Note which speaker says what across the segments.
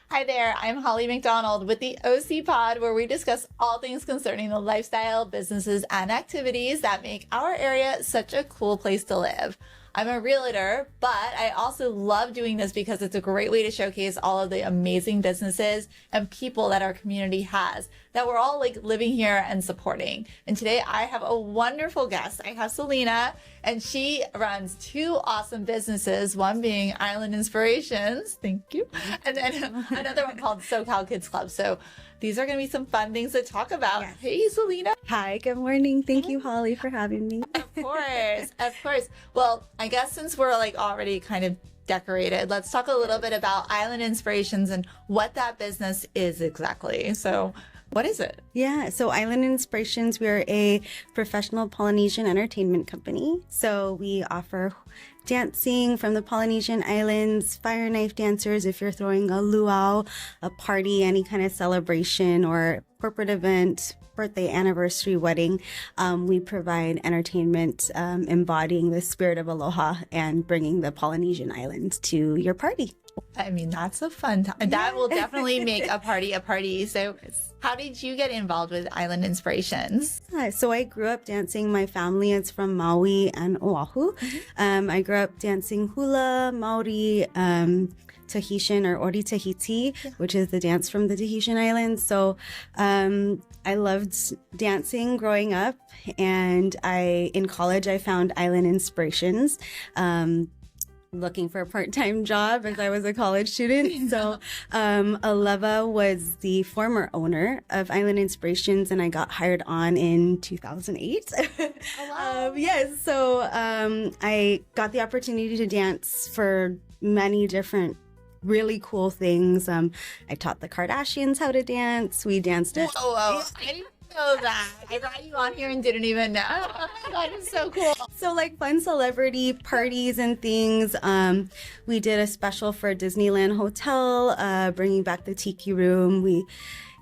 Speaker 1: Hi there, I'm Holly McDonald with the OC Pod, where we discuss all things concerning the lifestyle, businesses, and activities that make our area such a cool place to live. I'm a realtor, but I also love doing this because it's a great way to showcase all of the amazing businesses and people that our community has that we're all like living here and supporting. And today I have a wonderful guest. I have Selyna, and she runs two awesome businesses, one being Island Inspirations, thank you, and then another one called SoCal Kids Club. So these are going to be some fun things to talk about. Yes. Hey, Selyna.
Speaker 2: Hi, good morning. Thank you, Holly, for having me.
Speaker 1: Of course, of course. Well, I guess since we're like already kind of decorated, let's talk a little bit about Island Inspirations and what that business is exactly. So what is it?
Speaker 2: Yeah, so Island Inspirations, we're a professional Polynesian entertainment company. So we offer dancing from the Polynesian islands, fire knife dancers if you're throwing a luau, a party, any kind of celebration or corporate event, birthday, anniversary, wedding. We provide entertainment embodying the spirit of aloha and bringing the Polynesian islands to your party.
Speaker 1: I mean, that's a fun time. Yeah. That will definitely make a party a party. So how did you get involved with Island Inspirations?
Speaker 2: So I grew up dancing. My family is from Maui and Oahu. Mm-hmm. I grew up dancing hula, Maori, Tahitian or Ori Tahiti, which is the dance from the Tahitian Islands. So I loved dancing growing up, and in college I found Island Inspirations. Looking for a part-time job as I was a college student. So Aleva was the former owner of Island Inspirations, and I got hired on in 2008. Oh, wow. Yes, so I got the opportunity to dance for many different really cool things. I taught the Kardashians how to dance. We danced at...
Speaker 1: Whoa. I didn't know that. I brought you on here and didn't even know. That is so cool.
Speaker 2: So like fun celebrity parties and things. We did a special for Disneyland Hotel, bringing back the Tiki Room.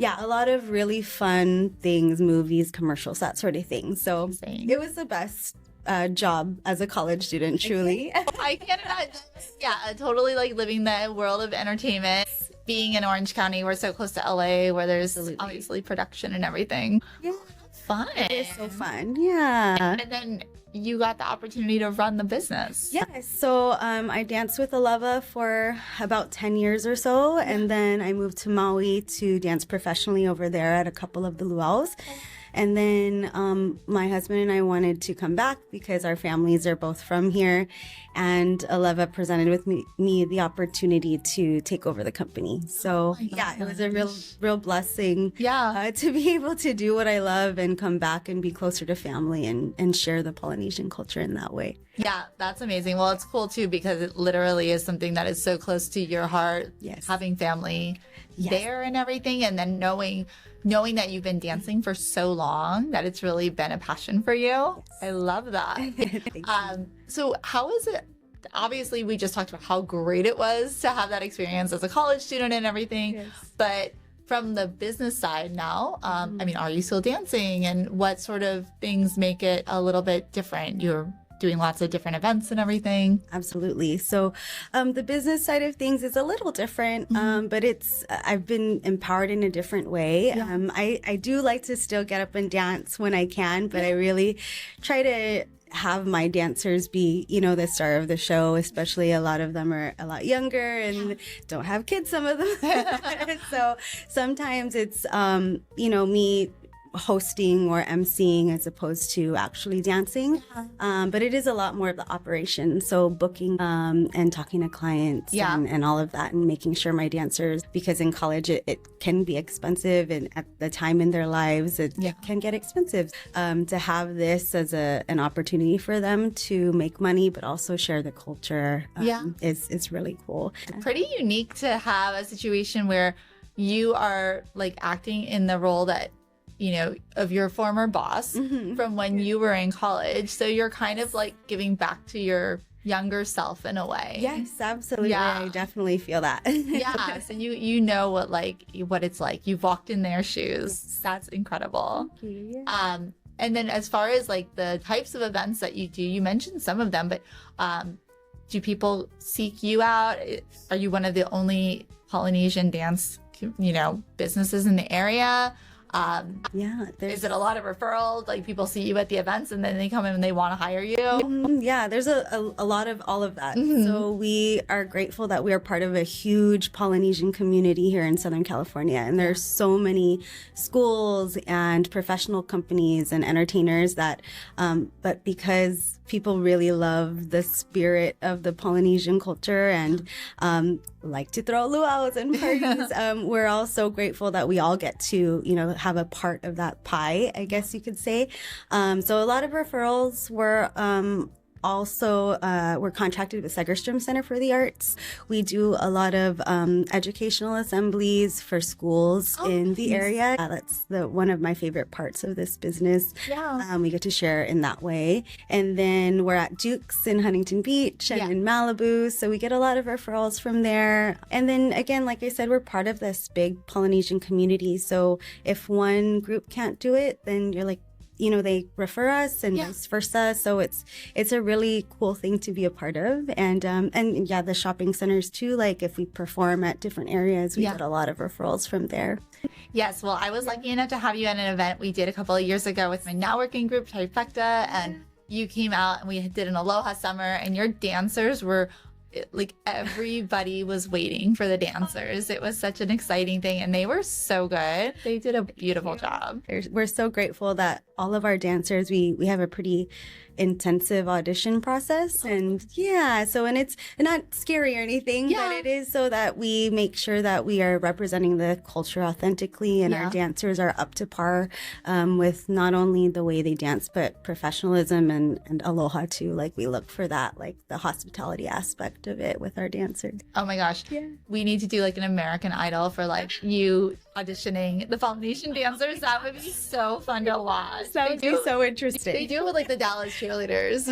Speaker 2: A lot of really fun things, movies, commercials, that sort of thing. So it was the best job as a college student, truly.
Speaker 1: I can't imagine. Yeah, totally like living the world of entertainment. Being in Orange County, we're so close to LA, where there's obviously production and everything. Yeah, fun.
Speaker 2: It is so fun. Yeah.
Speaker 1: And then you got the opportunity to run the business.
Speaker 2: Yes. So I danced with Aleva for about 10 years or so, and then I moved to Maui to dance professionally over there at a couple of the luaus. And then my husband and I wanted to come back because our families are both from here. And Aleva presented with me the opportunity to take over the company. So it was a real blessing to be able to do what I love and come back and be closer to family and share the Polynesian culture in that way.
Speaker 1: Yeah, that's amazing. Well, it's cool too because it literally is something that is so close to your heart.
Speaker 2: Yes.
Speaker 1: Having family there and everything, and then knowing that you've been dancing for so long that it's really been a passion for you. Yes. I love that. So how is it? Obviously, we just talked about how great it was to have that experience as a college student and everything. Yes. But from the business side now, I mean, are you still dancing? And what sort of things make it a little bit different? You're doing lots of different events and everything.
Speaker 2: Absolutely. So the business side of things is a little different, but I've been empowered in a different way. Yeah. I do like to still get up and dance when I can, but I really try to have my dancers be, the star of the show, especially a lot of them are a lot younger and don't have kids, some of them. So sometimes it's, me hosting or emceeing as opposed to actually dancing. But it is a lot more of the operation. So booking and talking to clients and all of that, and making sure my dancers, because in college it can be expensive, and at the time in their lives it can get expensive. To have this as an opportunity for them to make money but also share the culture is really cool.
Speaker 1: Pretty unique to have a situation where you are like acting in the role that of your former boss from when you were in college. So you're kind of like giving back to your younger self in a way.
Speaker 2: Yes, absolutely. Yeah. I definitely feel that.
Speaker 1: Yeah. So you know what it's like. You've walked in their shoes. Yes. That's incredible.
Speaker 2: Thank you. Yeah.
Speaker 1: And then as far as like the types of events that you do, you mentioned some of them, but do people seek you out? Are you one of the only Polynesian dance, businesses in the area? Is it a lot of referrals? Like people see you at the events and then they come in and they want to hire you?
Speaker 2: Yeah, there's a lot of all of that. So we are grateful that we are part of a huge Polynesian community here in Southern California. And there's so many schools and professional companies and entertainers that, but because people really love the spirit of the Polynesian culture and like to throw luaus and parties, we're all so grateful that we all get to, have a part of that pie, I guess you could say. So a lot of referrals were also, we're contracted with Segerstrom Center for the Arts. We do a lot of educational assemblies for schools in the area. That's one of my favorite parts of this business.
Speaker 1: Yeah.
Speaker 2: We get to share in that way. And then we're at Duke's in Huntington Beach and in Malibu. So we get a lot of referrals from there. And then again, like I said, we're part of this big Polynesian community. So if one group can't do it, then you're like, they refer us and vice versa. So it's a really cool thing to be a part of. And the shopping centers too. Like if we perform at different areas, we get a lot of referrals from there.
Speaker 1: Yes. Well, I was lucky enough to have you at an event we did a couple of years ago with my networking group, Trifecta, and you came out and we did an Aloha summer and your dancers were like everybody was waiting for the dancers. It was such an exciting thing and they were so good. They did a beautiful job.
Speaker 2: We're so grateful that all of our dancers, we have a pretty intensive audition process. And and it's not scary or anything, but it is so that we make sure that we are representing the culture authentically and our dancers are up to par with not only the way they dance, but professionalism and aloha too. Like we look for that, like the hospitality aspect of it with our dancers.
Speaker 1: Oh my gosh. Yeah. We need to do like an American Idol for like you auditioning the Polynesian dancers. That would be so fun to watch.
Speaker 2: That would be so interesting.
Speaker 1: They do it with like the Dallas cheerleaders,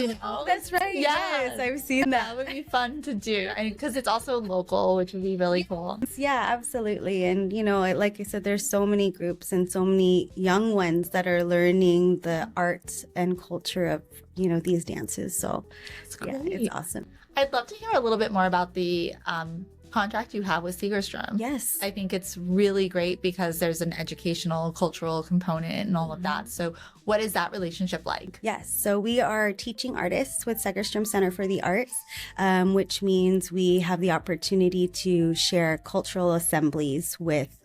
Speaker 2: That's right. Yes, I've seen that.
Speaker 1: That would be fun to do because it's also local, which would be really cool.
Speaker 2: Yeah, absolutely. And, like I said, there's so many groups and so many young ones that are learning the arts and culture of, these dances. So, it's awesome.
Speaker 1: I'd love to hear a little bit more about the contract you have with Segerstrom.
Speaker 2: Yes.
Speaker 1: I think it's really great because there's an educational, cultural component and all of that. So what is that relationship like?
Speaker 2: Yes. So we are teaching artists with Segerstrom Center for the Arts, which means we have the opportunity to share cultural assemblies with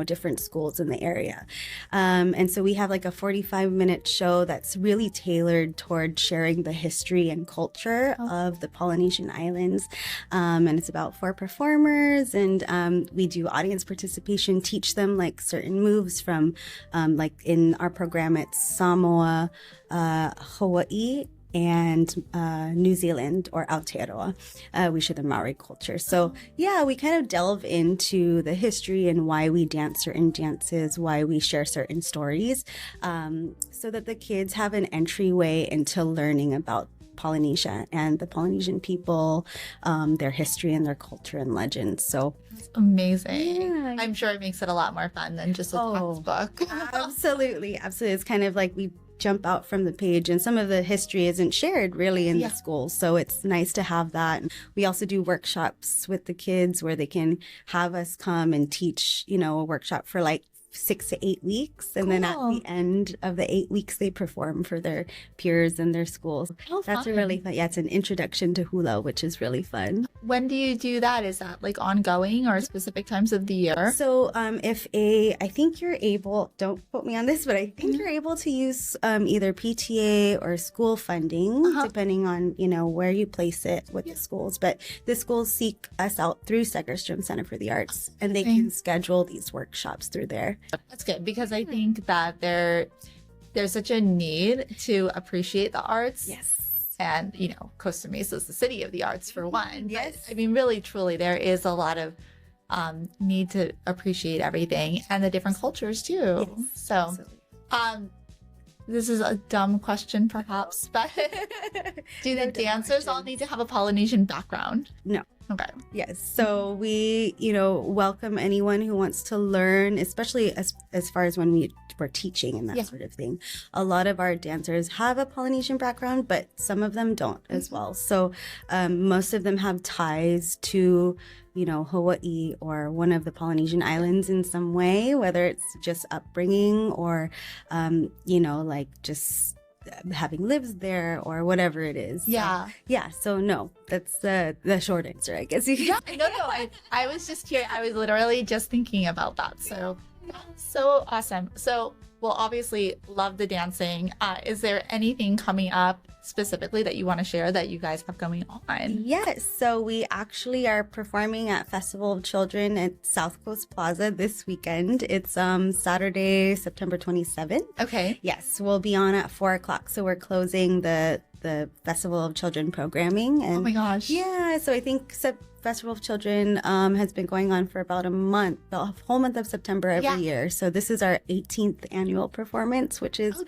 Speaker 2: different schools in the area. And so we have like a 45-minute show that's really tailored toward sharing the history and culture of the Polynesian islands. And it's about 4 performers and we do audience participation, teach them like certain moves from like in our program it's Samoa, Hawaii, and New Zealand or Aotearoa. We share the Maori culture. So we kind of delve into the history and why we dance certain dances, why we share certain stories, so that the kids have an entryway into learning about Polynesia and the Polynesian people, their history and their culture and legends. So
Speaker 1: amazing.
Speaker 2: Yeah.
Speaker 1: I'm sure it makes it a lot more fun than just a textbook.
Speaker 2: Absolutely. It's kind of like we jump out from the page and some of the history isn't shared really in the school, so it's nice to have that. We also do workshops with the kids where they can have us come and teach a workshop for like 6 to 8 weeks, and then at the end of the 8 weeks they perform for their peers and their schools. That's a really fun. It's an introduction to hula, which is really fun.
Speaker 1: When do you do that? Is that like ongoing or specific times of the year?
Speaker 2: So I think you're able, don't quote me on this, but I think you're able to use either PTA or school funding, depending on, where you place it with the schools. But the schools seek us out through Segerstrom Center for the Arts, and they can schedule these workshops through there.
Speaker 1: That's good because I think that there's such a need to appreciate the arts.
Speaker 2: Yes.
Speaker 1: And, Costa Mesa is the city of the arts for one.
Speaker 2: Yes.
Speaker 1: But, I mean, really, truly, there is a lot of need to appreciate everything and the different cultures too.
Speaker 2: Yes,
Speaker 1: so, this is a dumb question perhaps, but do the dancers all need to have a Polynesian background?
Speaker 2: No.
Speaker 1: Okay.
Speaker 2: Yes. So we, welcome anyone who wants to learn, especially as far as when we're teaching and that sort of thing. A lot of our dancers have a Polynesian background, but some of them don't as well. So most of them have ties to, Hawaii or one of the Polynesian islands in some way, whether it's just upbringing or, just having lived there or whatever it is.
Speaker 1: Yeah.
Speaker 2: So no, that's the short answer, I guess.
Speaker 1: No, I was just curious. I was literally just thinking about that. So awesome. So we'll obviously love the dancing. Is there anything coming up specifically that you want to share that you guys have going on?
Speaker 2: Yes. So we actually are performing at Festival of Children at South Coast Plaza this weekend. It's Saturday, September 27th.
Speaker 1: Okay.
Speaker 2: Yes. We'll be on at 4:00. So we're closing the Festival of Children programming. And
Speaker 1: oh my gosh.
Speaker 2: Yeah. So I think Festival of Children has been going on for about a month, the whole month of September every year. So this is our 18th annual performance, which is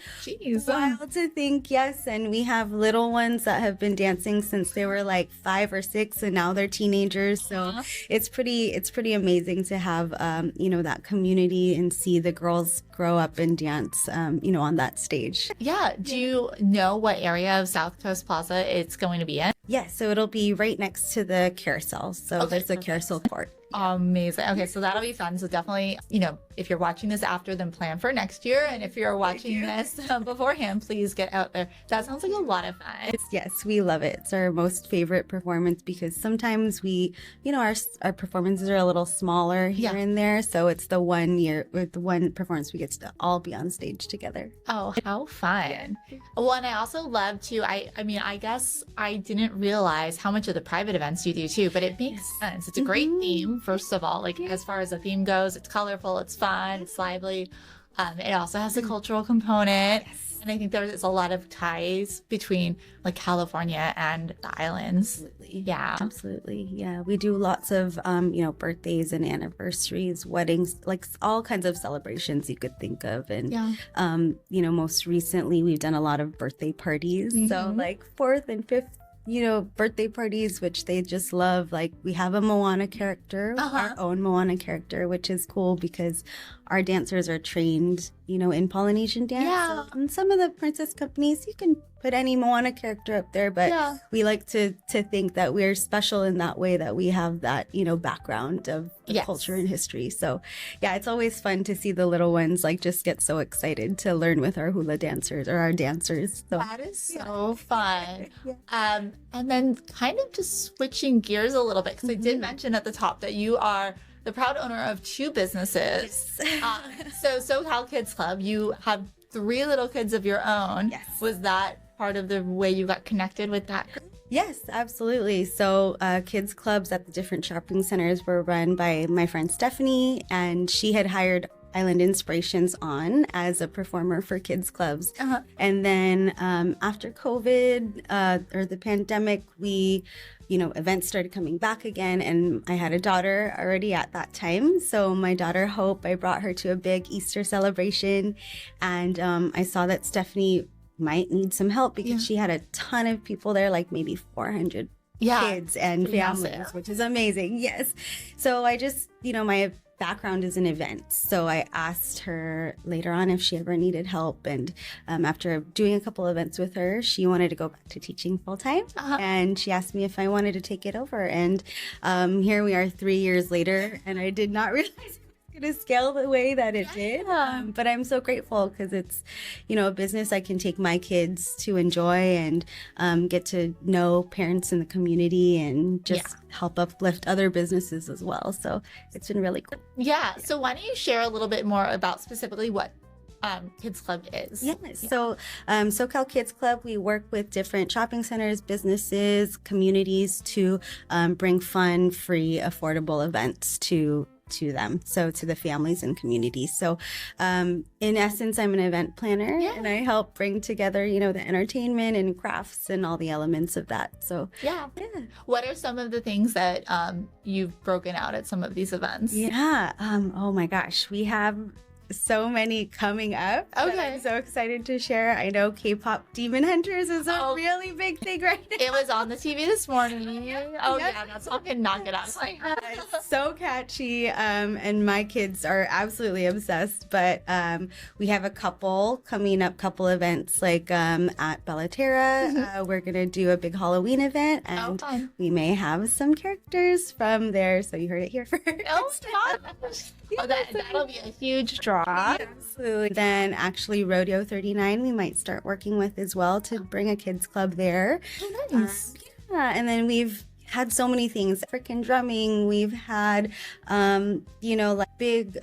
Speaker 2: wild to think. Yes. And we have little ones that have been dancing since they were like 5 or 6 and now they're teenagers. So it's pretty amazing to have, that community and see the girls grow up and dance, on that stage.
Speaker 1: Yeah. Do you know what area of South Coast Plaza it's going to be in?
Speaker 2: Yes. So it'll be right next to the carousel. So there's a carousel court.
Speaker 1: Amazing. Okay, so that'll be fun. So definitely, if you're watching this after, then plan for next year. And if you're watching this beforehand, please get out there. That sounds like a lot of fun.
Speaker 2: Yes, we love it. It's our most favorite performance because sometimes we, our performances are a little smaller here and there. So it's the one performance we get to all be on stage together.
Speaker 1: Oh, how fun. Well, and I also love to, I guess I didn't realize how much of the private events you do too, but it makes sense. It's a great theme. First of all, as far as the theme goes, it's colorful, it's fun, it's lively. It also has a cultural component. Yes. And I think there's a lot of ties between California and the islands.
Speaker 2: Absolutely.
Speaker 1: Yeah.
Speaker 2: Absolutely. Yeah. We do lots of, birthdays and anniversaries, weddings, all kinds of celebrations you could think of. And, most recently we've done a lot of birthday parties. So 4th and 5th birthday parties, which they just love. We have a Moana character, our own Moana character, which is cool because our dancers are trained, in Polynesian dance.
Speaker 1: Yeah.
Speaker 2: So in some of the princess companies, you can put any Moana character up there, but we like to think that we're special in that way, that we have that, background of culture and history. So yeah, it's always fun to see the little ones just get so excited to learn with our hula dancers or our dancers. So
Speaker 1: that is so fun. Yeah. And then kind of just switching gears a little bit, because I did mention at the top that you are the proud owner of 2 businesses. Yes. So SoCal Kids Club, you have 3 little kids of your own.
Speaker 2: Yes.
Speaker 1: Was that part of the way you got connected with that group?
Speaker 2: Yes, absolutely. So kids clubs at the different shopping centers were run by my friend Stephanie, and she had hired Island Inspirations on as a performer for kids clubs. And then after COVID or the pandemic, we events started coming back again, and I had a daughter already at that time. So my daughter Hope, I brought her to a big Easter celebration, and I saw that Stephanie might need some help because she had a ton of people there, maybe 400 kids and families, which is amazing. Yes. So I just, my background is in events. So I asked her later on if she ever needed help. And after doing a couple events with her, she wanted to go back to teaching full time. And she asked me if I wanted to take it over. And here we are 3 years later, and I did not realize to scale the way that it did. But I'm so grateful because it's, a business I can take my kids to enjoy and get to know parents in the community and just help uplift other businesses as well. So it's been really cool.
Speaker 1: Yeah. So why don't you share a little bit more about specifically what Kids Club is?
Speaker 2: So SoCal Kids Club, we work with different shopping centers, businesses, communities to bring fun, free, affordable events to them, so to the families and communities. So in essence, I'm an event planner, and I help bring together the entertainment and crafts and all the elements of that. So
Speaker 1: what are some of the things that you've broken out at some of these events?
Speaker 2: Oh my gosh, we have so many coming up that I'm so excited to share. I know K-pop Demon Hunters is a really big thing right now.
Speaker 1: It was on the TV this morning. Yeah, that's all can knock it out.
Speaker 2: It's so catchy, and my kids are absolutely obsessed. But we have a couple events like at Bellaterra. We're gonna do a big Halloween event, and we may have some characters from there. So you heard it here first.
Speaker 1: That'll be a huge draw.
Speaker 2: Absolutely. Then actually Rodeo 39 we might start working with as well to bring a kids club there.
Speaker 1: Nice.
Speaker 2: And then we've had so many things, freaking drumming. We've had, like big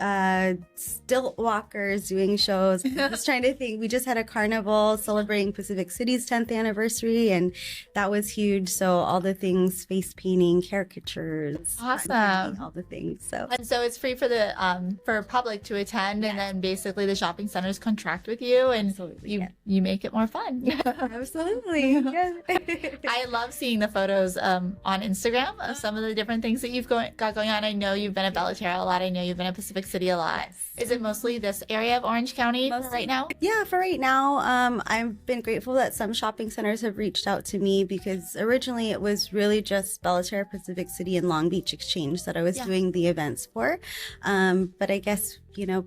Speaker 2: stilt walkers doing shows. I'm just trying to think. We just had a carnival celebrating Pacific City's 10th anniversary, and that was huge. So all the things, face painting, caricatures,
Speaker 1: awesome,
Speaker 2: all the things. So
Speaker 1: it's free for the for public to attend, and then basically the shopping centers contract with you, and you make it more fun.
Speaker 2: Absolutely.
Speaker 1: I love seeing the photos on Instagram of some of the different things that you've got going on. I know you've been at Bellaterra a lot. I know you've been at Pacific City a lot. Is it mostly this area of Orange County right now?
Speaker 2: Yeah, for right now. I've been grateful that some shopping centers have reached out to me because originally it was really just Bellaterra, Pacific City, and Long Beach Exchange that I was doing the events for. But I guess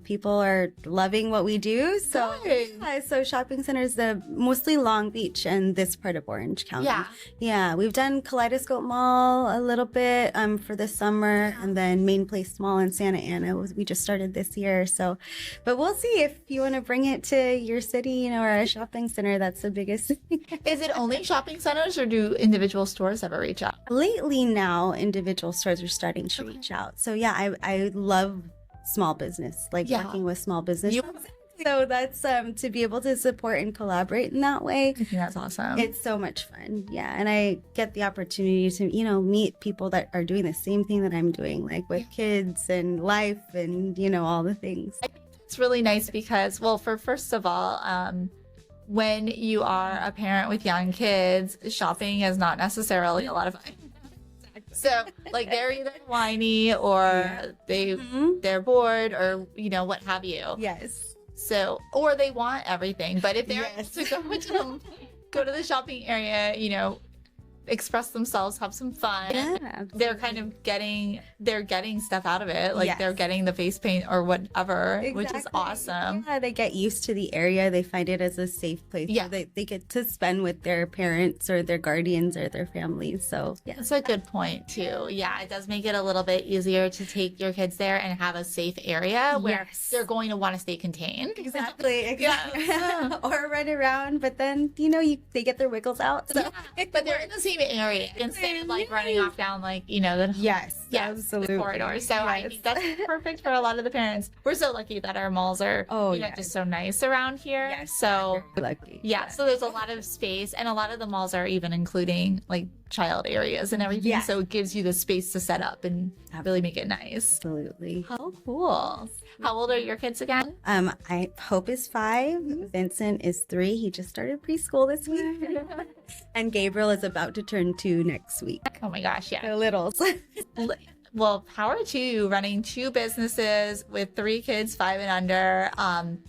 Speaker 2: people are loving what we do. So, so shopping centers, mostly Long Beach and this part of Orange County. Yeah, we've done Kaleidoscope Mall a little bit for the summer, and then Main Place Mall in Santa Ana. We just started this year. So, but we'll see if you want to bring it to your city, or a shopping center. That's the biggest thing.
Speaker 1: Is it only shopping centers, or do individual stores ever reach out?
Speaker 2: Lately now, individual stores are starting to reach out. So yeah, I love small business, working with small business. So that's to be able to support and collaborate in that way.
Speaker 1: I think that's awesome.
Speaker 2: It's so much fun. Yeah. And I get the opportunity to, meet people that are doing the same thing that I'm doing, like with kids and life and, all the things.
Speaker 1: I think it's really nice because, first of all, when you are a parent with young kids, shopping is not necessarily a lot of fun. So they're either whiny or they're bored or what have you.
Speaker 2: Yes.
Speaker 1: So or they want everything, but if they're to go to the shopping area, express themselves, have some fun. They're kind of getting stuff out of it, they're getting the face paint or whatever, which is awesome.
Speaker 2: Yeah, they get used to the area. They find it as a safe place. Yeah, they get to spend with their parents or their guardians or their families. So yeah,
Speaker 1: that's a good point too. Yeah, it does make it a little bit easier to take your kids there and have a safe area where they're going to want to stay contained.
Speaker 2: Exactly. Or run around, but then they get their wiggles out. So.
Speaker 1: But they're in the same area instead of running off down
Speaker 2: absolutely
Speaker 1: the corridor. So I think that's perfect for a lot of the parents. We're so lucky that our malls are just so nice around here. So
Speaker 2: lucky.
Speaker 1: So there's a lot of space, and a lot of the malls are even including child areas and everything. So it gives you the space to set up and really make it nice.
Speaker 2: Absolutely.
Speaker 1: How cool. How old are your kids again?
Speaker 2: Hope is 5. Vincent is 3. He just started preschool this week. And Gabriel is about to turn 2 next week.
Speaker 1: Oh my gosh, yeah.
Speaker 2: The littles.
Speaker 1: Well, power to you running 2 businesses with 3 kids, 5 and under,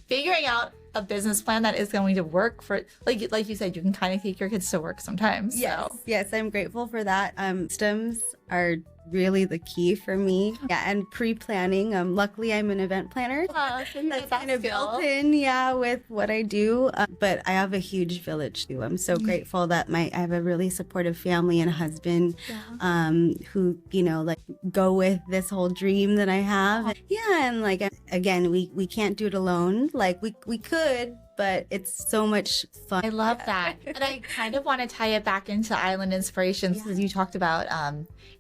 Speaker 1: figuring out a business plan that is going to work for, like you said, you can kind of take your kids to work sometimes.
Speaker 2: Yes, I'm grateful for that. Systems are really the key for me. And pre-planning. Luckily, I'm an event planner. That's kind of built in, with what I do. But I have a huge village too. I'm so grateful that I have a really supportive family and husband who, go with this whole dream that I have. And again, we can't do it alone. We could, but it's so much fun.
Speaker 1: I love that. And I kind of want to tie it back into Island Inspirations because you talked about,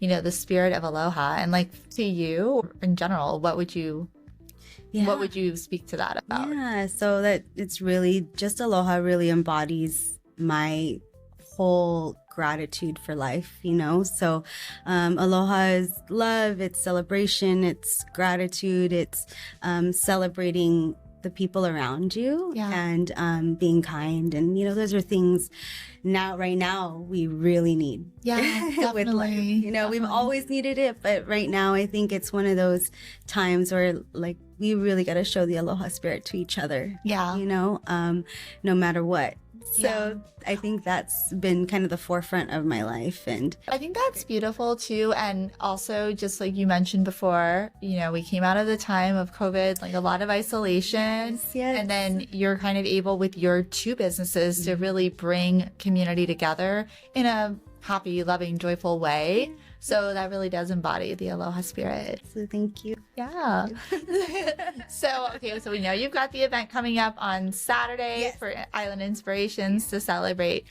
Speaker 1: the Spirit of Aloha. And to you, in general, what would you speak to that about?
Speaker 2: Yeah, so that it's really just Aloha really embodies my whole gratitude for life, So Aloha is love, it's celebration, it's gratitude, it's celebrating the people around you
Speaker 1: Yeah.
Speaker 2: and being kind. And, those are things right now we really need.
Speaker 1: Yeah,
Speaker 2: With life.
Speaker 1: definitely.
Speaker 2: We've always needed it, but right now I think it's one of those times where like we really got to show the aloha spirit to each other.
Speaker 1: Yeah.
Speaker 2: No matter what. So
Speaker 1: Yeah.
Speaker 2: I think that's been kind of the forefront of my life. And
Speaker 1: I think that's beautiful too. And also, just like you mentioned before, we came out of the time of COVID, like a lot of isolation.
Speaker 2: Yes.
Speaker 1: And then you're kind of able with your two businesses to really bring community together in a happy, loving, joyful way. So that really does embody the aloha spirit.
Speaker 2: so thank you.
Speaker 1: Yeah. So we know you've got the event coming up on Saturday
Speaker 2: Yes.
Speaker 1: for Island Inspirations to celebrate.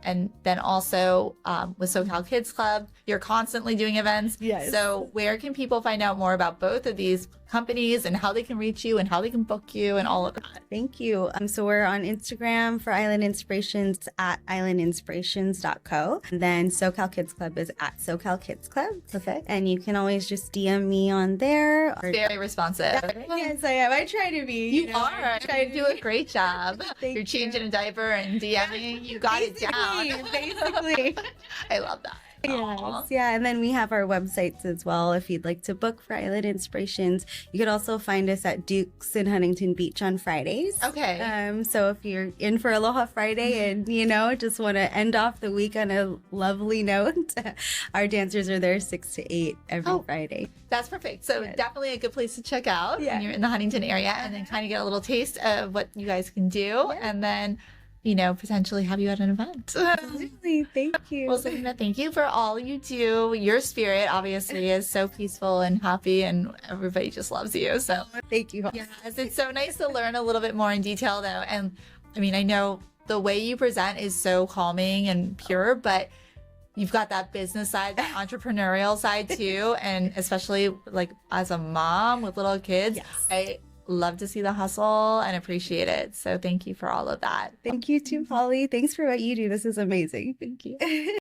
Speaker 1: And then also with SoCal Kids Club, you're constantly doing events.
Speaker 2: Yes.
Speaker 1: So where can people find out more about both of these companies and how they can reach you and how they can book you and all of that?
Speaker 2: Thank you. So we're on Instagram for Island Inspirations at islandinspirations.co. And then SoCal Kids Club is at SoCal Kids Club.
Speaker 1: Perfect.
Speaker 2: And you can always just DM me on there. Or...
Speaker 1: Very responsive.
Speaker 2: Yes, I am. I try to be.
Speaker 1: You are. You do a great job.
Speaker 2: Thank
Speaker 1: You're changing a diaper and DMing. You got it down.
Speaker 2: Basically.
Speaker 1: I love that. Aw.
Speaker 2: Yes, yeah, and then we have our websites as well. If you'd like to book for Island Inspirations, you could also find us at Duke's in Huntington Beach on Fridays.
Speaker 1: Okay.
Speaker 2: So if you're in for Aloha Friday and just want to end off the week on a lovely note, our dancers are there 6 to 8 every Friday.
Speaker 1: That's perfect. So definitely a good place to check out when you're in the Huntington area and then kind of get a little taste of what you guys can do and then, potentially have you at an event.
Speaker 2: Absolutely. Thank you.
Speaker 1: Well, Selyna, thank you for all you do. Your spirit obviously is so peaceful and happy and everybody just loves you. So
Speaker 2: Thank you.
Speaker 1: yes, it's so nice to learn a little bit more in detail though. And I know the way you present is so calming and pure, but you've got that business side, that entrepreneurial side too. And especially like as a mom with little kids, I love to see the hustle and appreciate it. So thank you for all of that.
Speaker 2: Thank you too, Polly. Thanks for what you do. This is amazing.
Speaker 1: Thank you.